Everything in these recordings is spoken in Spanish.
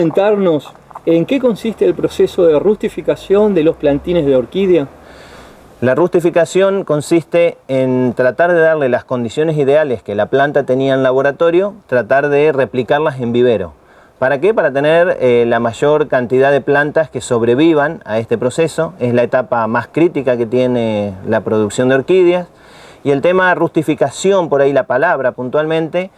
Comentarnos en qué consiste el proceso de rustificación de los plantines de orquídea. La rustificación consiste en tratar de darle las condiciones ideales que la planta tenía en laboratorio, tratar de replicarlas en vivero. ¿Para qué? Para tener la mayor cantidad de plantas que sobrevivan a este proceso. Es la etapa más crítica que tiene la producción de orquídeas. Y el tema rustificación, por ahí la palabra puntualmente,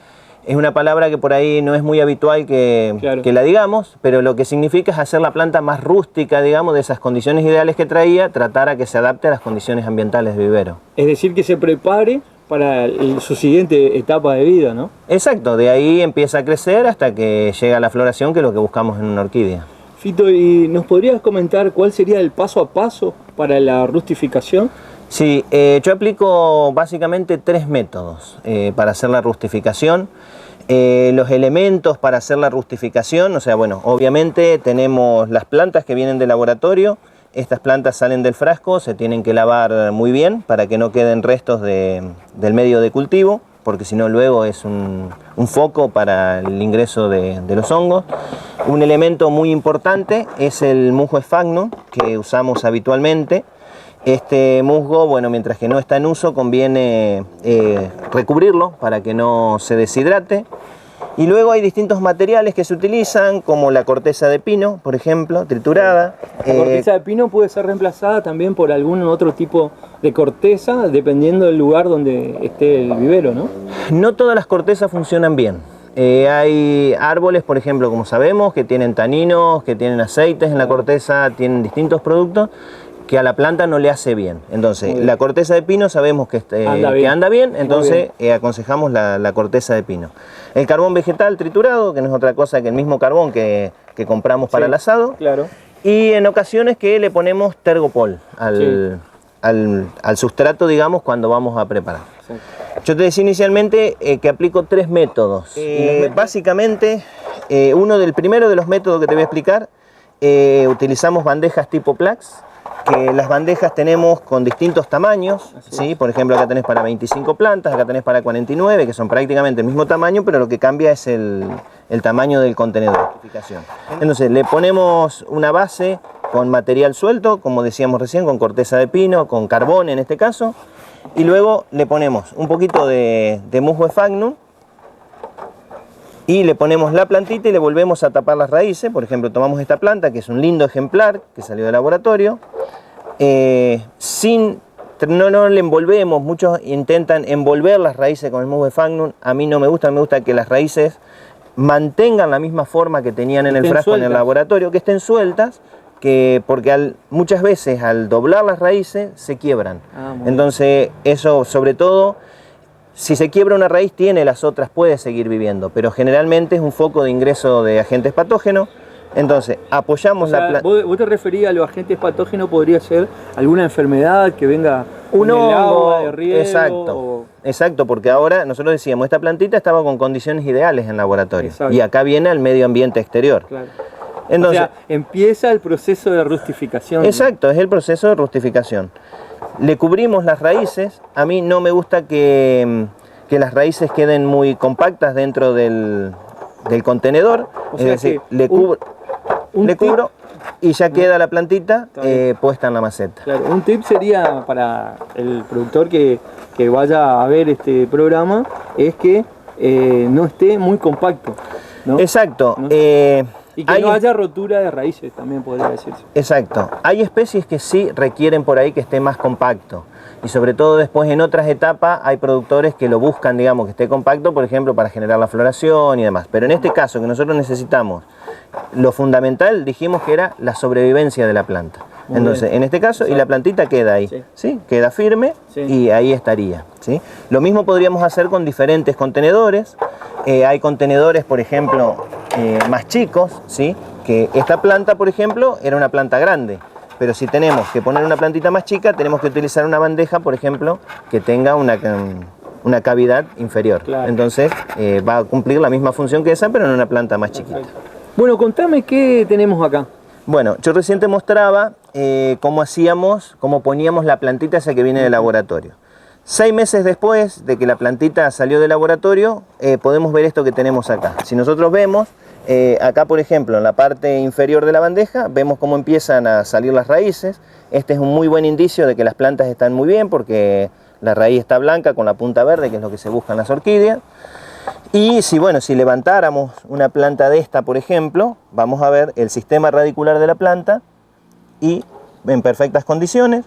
es una palabra que por ahí no es muy habitual que la digamos, pero lo que significa es hacer la planta más rústica, digamos, de esas condiciones ideales que traía, tratar a que se adapte a las condiciones ambientales de vivero. Es decir, que se prepare para su siguiente etapa de vida, ¿no? Exacto, de ahí empieza a crecer hasta que llega a la floración, que es lo que buscamos en una orquídea. Fito, ¿y nos podrías comentar cuál sería el paso a paso para la rustificación? Sí, yo aplico básicamente 3 métodos para hacer la rustificación. Los elementos para hacer la rustificación, o sea, bueno, obviamente tenemos las plantas que vienen del laboratorio. Estas plantas salen del frasco, se tienen que lavar muy bien para que no queden restos del medio de cultivo, porque si no luego es un foco para el ingreso de los hongos. Un elemento muy importante es el musgo Sphagnum que usamos habitualmente. Este musgo, bueno, mientras que no está en uso, conviene recubrirlo para que no se deshidrate. Y luego hay distintos materiales que se utilizan, como la corteza de pino, por ejemplo, triturada. La corteza de pino puede ser reemplazada también por algún otro tipo de corteza, dependiendo del lugar donde esté el vivero, ¿no? No todas las cortezas funcionan bien. Hay árboles, por ejemplo, como sabemos, que tienen taninos, que tienen aceites en la corteza, tienen distintos productos que a la planta no le hace bien. Entonces, la corteza de pino sabemos que anda bien, entonces aconsejamos la corteza de pino. El carbón vegetal triturado, que no es otra cosa que el mismo carbón que compramos para el asado. Claro. Y en ocasiones que le ponemos tergopol al sustrato, digamos, cuando vamos a preparar. Sí. Yo te decía inicialmente que aplico 3 métodos. Básicamente, primero de los métodos que te voy a explicar, utilizamos bandejas tipo Plax, que las bandejas tenemos con distintos tamaños, ¿sí? Por ejemplo, acá tenés para 25 plantas, acá tenés para 49, que son prácticamente el mismo tamaño, pero lo que cambia es el tamaño del contenedor. Entonces, le ponemos una base con material suelto, como decíamos recién, con corteza de pino, con carbón en este caso, y luego le ponemos un poquito de musgo Sphagnum, y le ponemos la plantita y le volvemos a tapar las raíces. Por ejemplo, tomamos esta planta, que es un lindo ejemplar que salió del laboratorio, no le envolvemos. Muchos intentan envolver las raíces con el musgo Sphagnum. A mí no me gusta, me gusta que las raíces mantengan la misma forma que tenían en el frasco en el laboratorio, que estén sueltas, porque muchas veces al doblar las raíces se quiebran. Entonces eso, sobre todo, si se quiebra una raíz, las otras, puede seguir viviendo, pero generalmente es un foco de ingreso de agentes patógenos. Entonces, apoyamos la planta. ¿Vos te referías a los agentes patógenos? ¿Podría ser alguna enfermedad que venga con el agua de riego? Exacto, porque ahora nosotros decíamos, esta plantita estaba con condiciones ideales en laboratorio. Exacto. Y acá viene al medio ambiente exterior. Claro. Entonces, o sea, empieza el proceso de rustificación. Exacto, es el proceso de rustificación. Le cubrimos las raíces. A mí no me gusta que las raíces queden muy compactas dentro del contenedor. O sea, es decir, le cubro y ya queda la plantita puesta en la maceta. Claro, un tip sería para el productor que vaya a ver este programa, es que no esté muy compacto, ¿no? Exacto. ¿No? Y que no haya rotura de raíces, también podría decirse. Exacto. Hay especies que sí requieren por ahí que esté más compacto. Y sobre todo después en otras etapas hay productores que lo buscan, digamos, que esté compacto, por ejemplo, para generar la floración y demás. Pero en este caso, que nosotros necesitamos, lo fundamental, dijimos que era la sobrevivencia de la planta. Entonces, en este caso, y la plantita queda ahí, ¿sí? Queda firme y ahí estaría, ¿sí? Lo mismo podríamos hacer con diferentes contenedores. Hay contenedores, por ejemplo, más chicos, ¿sí? Que esta planta, por ejemplo, era una planta grande. Pero si tenemos que poner una plantita más chica, tenemos que utilizar una bandeja, por ejemplo, que tenga una cavidad inferior. Claro. Entonces va a cumplir la misma función que esa, pero en una planta más chiquita. Bueno, contame qué tenemos acá. Bueno, yo recién te mostraba cómo poníamos la plantita esa que viene del laboratorio. 6 meses después de que la plantita salió del laboratorio, podemos ver esto que tenemos acá. Si nosotros vemos, Acá, por ejemplo, en la parte inferior de la bandeja, vemos cómo empiezan a salir las raíces. Este es un muy buen indicio de que las plantas están muy bien, porque la raíz está blanca con la punta verde, que es lo que se busca en las orquídeas. Y si levantáramos una planta de esta, por ejemplo, vamos a ver el sistema radicular de la planta y en perfectas condiciones.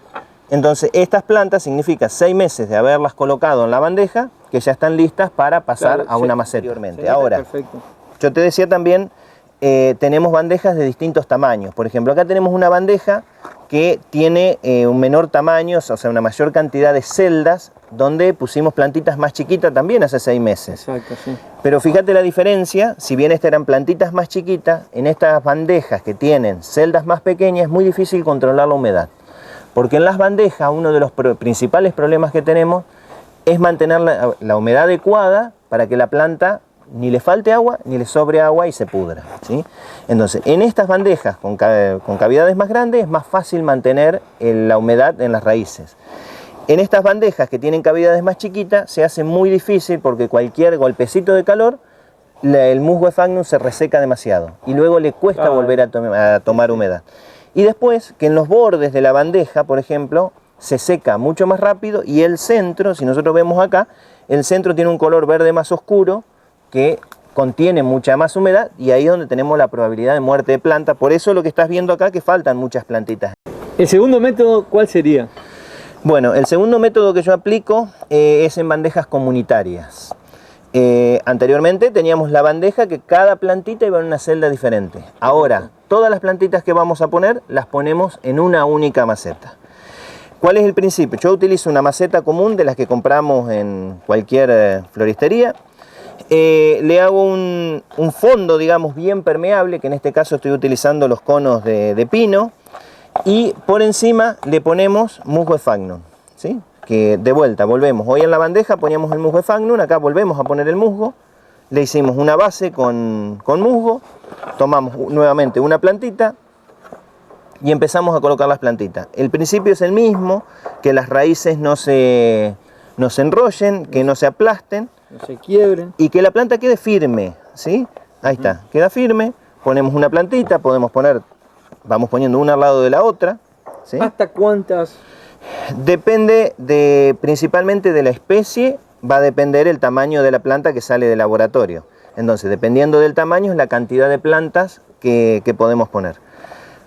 Entonces, estas plantas significa 6 meses de haberlas colocado en la bandeja, que ya están listas para pasar a una maceta. Ahora, perfecto. Yo te decía también, tenemos bandejas de distintos tamaños. Por ejemplo, acá tenemos una bandeja que tiene un menor tamaño, o sea, una mayor cantidad de celdas, donde pusimos plantitas más chiquitas también hace 6 meses. Exacto, sí. Pero fíjate la diferencia, si bien estas eran plantitas más chiquitas, en estas bandejas que tienen celdas más pequeñas es muy difícil controlar la humedad. Porque en las bandejas uno de los principales problemas que tenemos es mantener la humedad adecuada para que la planta ni le falte agua ni le sobre agua y se pudra, ¿sí? Entonces, en estas bandejas con cavidades más grandes es más fácil mantener la humedad en las raíces. En estas bandejas que tienen cavidades más chiquitas se hace muy difícil porque cualquier golpecito de calor, el musgo sphagnum se reseca demasiado y luego le cuesta volver a tomar humedad. Y después que en los bordes de la bandeja, por ejemplo, se seca mucho más rápido y el centro, si nosotros vemos acá, el centro tiene un color verde más oscuro que contiene mucha más humedad y ahí es donde tenemos la probabilidad de muerte de planta. Por eso lo que estás viendo acá que faltan muchas plantitas. ¿El segundo método cuál sería? Bueno, el segundo método que yo aplico es en bandejas comunitarias. Anteriormente teníamos la bandeja que cada plantita iba en una celda diferente. Ahora, todas las plantitas que vamos a poner las ponemos en una única maceta. ¿Cuál es el principio? Yo utilizo una maceta común de las que compramos en cualquier floristería. Le hago un fondo, digamos, bien permeable, que en este caso estoy utilizando los conos de pino, y por encima le ponemos musgo sphagnum, ¿sí? Que de vuelta volvemos, hoy en la bandeja poníamos el musgo sphagnum, acá volvemos a poner el musgo, le hicimos una base con musgo, tomamos nuevamente una plantita y empezamos a colocar las plantitas. El principio es el mismo, que las raíces no se enrollen, que no se aplasten, no se quiebren y que la planta quede firme, ¿sí? Ahí está, queda firme, ponemos una plantita, podemos poner, vamos poniendo una al lado de la otra, ¿sí? ¿Hasta cuántas? Depende principalmente de la especie, va a depender el tamaño de la planta que sale del laboratorio. Entonces, dependiendo del tamaño es la cantidad de plantas que podemos poner.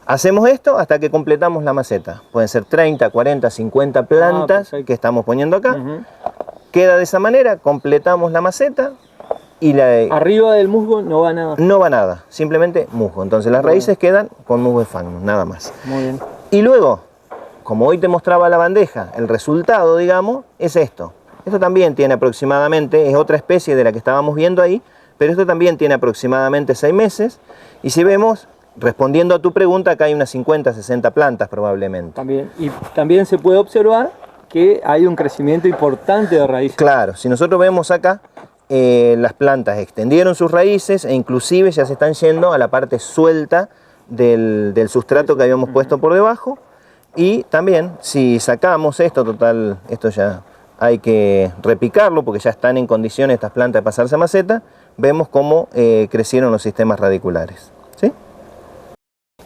Hacemos esto hasta que completamos la maceta. Pueden ser 30, 40, 50 plantas que estamos poniendo acá. Queda de esa manera, completamos la maceta y arriba del musgo no va nada. No va nada, simplemente musgo. Entonces las raíces quedan con musgo sphagnum, nada más. Muy bien. Y luego, como hoy te mostraba la bandeja, el resultado, digamos, es esto. Esto también tiene aproximadamente, es otra especie de la que estábamos viendo ahí, pero esto también tiene aproximadamente 6 meses. Y si vemos, respondiendo a tu pregunta, acá hay unas 50, 60 plantas probablemente. También, y también se puede observar que hay un crecimiento importante de raíces. Claro, si nosotros vemos acá, las plantas extendieron sus raíces e inclusive ya se están yendo a la parte suelta del sustrato que habíamos puesto por debajo. Y también, si sacamos esto, total, esto ya hay que repicarlo porque ya están en condiciones estas plantas de pasarse a maceta, vemos cómo crecieron los sistemas radiculares, ¿sí?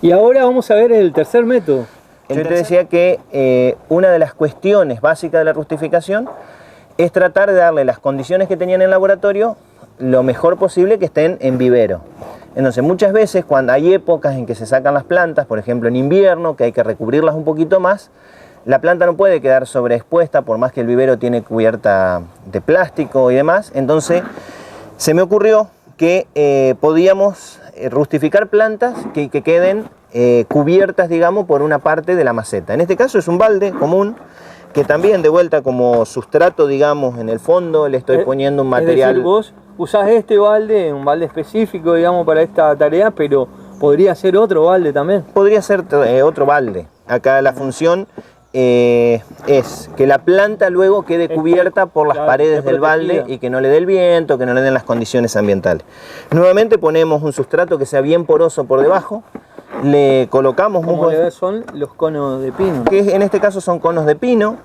Y ahora vamos a ver el tercer método. Yo te decía que una de las cuestiones básicas de la rustificación es tratar de darle las condiciones que tenían en el laboratorio lo mejor posible que estén en vivero. Entonces muchas veces cuando hay épocas en que se sacan las plantas, por ejemplo en invierno, que hay que recubrirlas un poquito más, la planta no puede quedar sobreexpuesta por más que el vivero tiene cubierta de plástico y demás. Entonces se me ocurrió que podíamos rustificar plantas que queden cubiertas, digamos, por una parte de la maceta. En este caso es un balde común que también de vuelta como sustrato, digamos, en el fondo le estoy poniendo un material. Es decir, vos usás este balde, un balde específico, digamos, para esta tarea, pero podría ser otro balde también. Podría ser otro balde. Acá la función es que la planta luego quede cubierta por las paredes del balde y que no le dé el viento, que no le den las condiciones ambientales. Nuevamente ponemos un sustrato que sea bien poroso por debajo. Le colocamos musgo. Son los conos de pino. Que en este caso son conos de pino.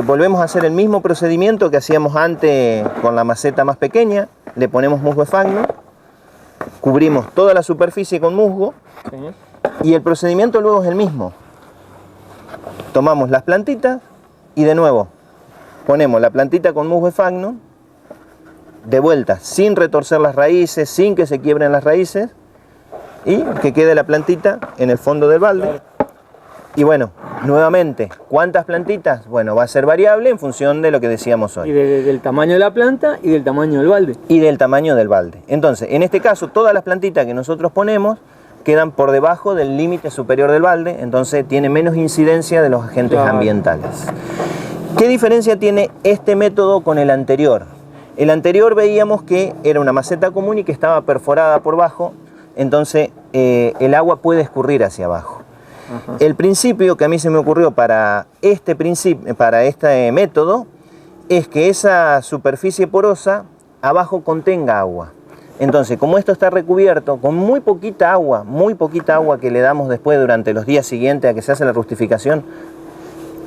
Volvemos a hacer el mismo procedimiento que hacíamos antes con la maceta más pequeña. Le ponemos musgo sphagnum. cubrimos toda la superficie con musgo y el procedimiento luego es el mismo. Tomamos las plantitas y de nuevo ponemos la plantita con musgo Sphagnum, de vuelta, sin retorcer las raíces, sin que se quiebren las raíces, y que quede la plantita en el fondo del balde. Y bueno, nuevamente, ¿cuántas plantitas? Bueno, va a ser variable en función de lo que decíamos hoy. Y del tamaño de la planta y del tamaño del balde. Y del tamaño del balde. Entonces, en este caso, todas las plantitas que nosotros ponemos quedan por debajo del límite superior del balde, entonces tiene menos incidencia de los agentes ambientales. ¿Qué diferencia tiene este método con el anterior? El anterior veíamos que era una maceta común y que estaba perforada por abajo, entonces el agua puede escurrir hacia abajo. Ajá. El principio que a mí se me ocurrió para este método es que esa superficie porosa abajo contenga agua. Entonces, como esto está recubierto con muy poquita agua que le damos después durante los días siguientes a que se hace la rustificación,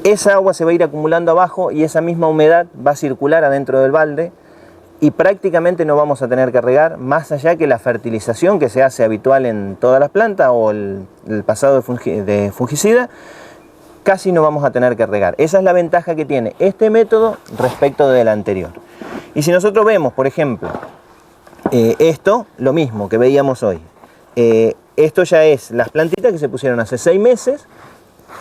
esa agua se va a ir acumulando abajo y esa misma humedad va a circular adentro del balde y prácticamente no vamos a tener que regar, más allá que la fertilización que se hace habitual en todas las plantas o el pasado de fungicida, casi no vamos a tener que regar. Esa es la ventaja que tiene este método respecto del anterior. Y si nosotros vemos, por ejemplo, esto, lo mismo que veíamos hoy. Esto ya es las plantitas que se pusieron hace 6 meses,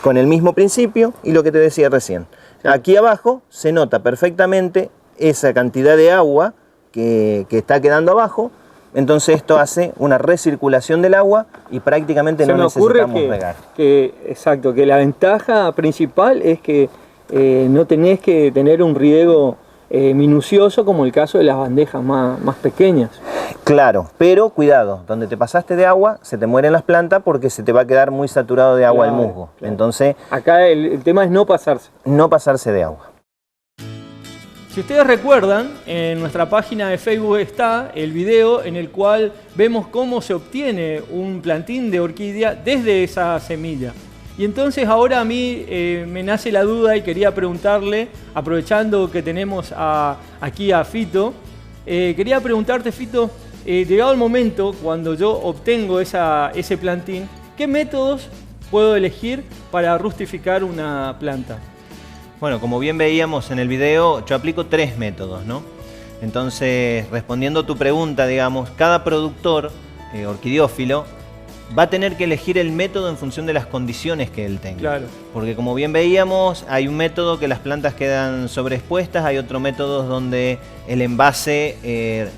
con el mismo principio y lo que te decía recién. Aquí abajo se nota perfectamente esa cantidad de agua que está quedando abajo, entonces esto hace una recirculación del agua y prácticamente no necesitamos regar. Exacto, que la ventaja principal es que no tenés que tener un riego minucioso como el caso de las bandejas más pequeñas. Claro, pero cuidado, donde te pasaste de agua se te mueren las plantas porque se te va a quedar muy saturado de agua el musgo. Claro. Entonces, acá el tema es no pasarse. No pasarse de agua. Si ustedes recuerdan, en nuestra página de Facebook está el video en el cual vemos cómo se obtiene un plantín de orquídea desde esa semilla. Y entonces ahora a mí me nace la duda y quería preguntarle, aprovechando que tenemos aquí a Fito, quería preguntarte, Fito, llegado el momento, cuando yo obtengo ese plantín, ¿qué métodos puedo elegir para rustificar una planta? Bueno, como bien veíamos en el video, yo aplico 3 métodos, ¿no? Entonces, respondiendo a tu pregunta, digamos, cada productor orquidiófilo va a tener que elegir el método en función de las condiciones que él tenga. Claro. Porque como bien veíamos, hay un método que las plantas quedan sobreexpuestas, hay otro método donde el envase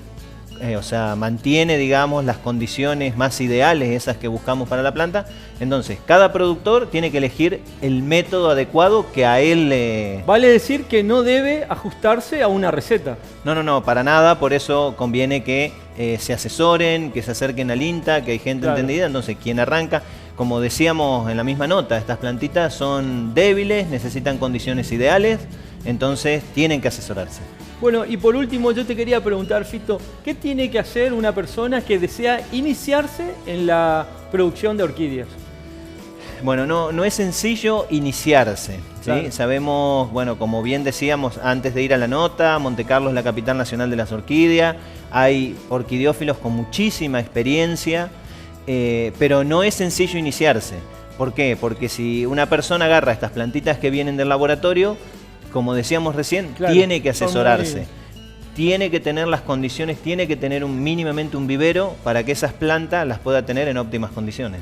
mantiene, digamos, las condiciones más ideales, esas que buscamos para la planta. Entonces, cada productor tiene que elegir el método adecuado que a él le... Vale decir que no debe ajustarse a una receta. No, para nada. Por eso conviene que se asesoren, que se acerquen al INTA, que hay gente entendida. Entonces, quien arranca, como decíamos en la misma nota, estas plantitas son débiles, necesitan condiciones ideales, entonces tienen que asesorarse. Bueno, y por último yo te quería preguntar, Fito, ¿qué tiene que hacer una persona que desea iniciarse en la producción de orquídeas? Bueno, no es sencillo iniciarse, ¿sí? Claro. Sabemos, bueno, como bien decíamos antes de ir a la nota, Montecarlo es la capital nacional de las orquídeas, hay orquidiófilos con muchísima experiencia, pero no es sencillo iniciarse. ¿Por qué? Porque si una persona agarra estas plantitas que vienen del laboratorio, como decíamos recién, claro, tiene que asesorarse, tiene que tener las condiciones, tiene que tener mínimamente un vivero para que esas plantas las pueda tener en óptimas condiciones.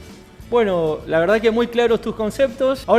Bueno, la verdad que muy claros tus conceptos. Ahora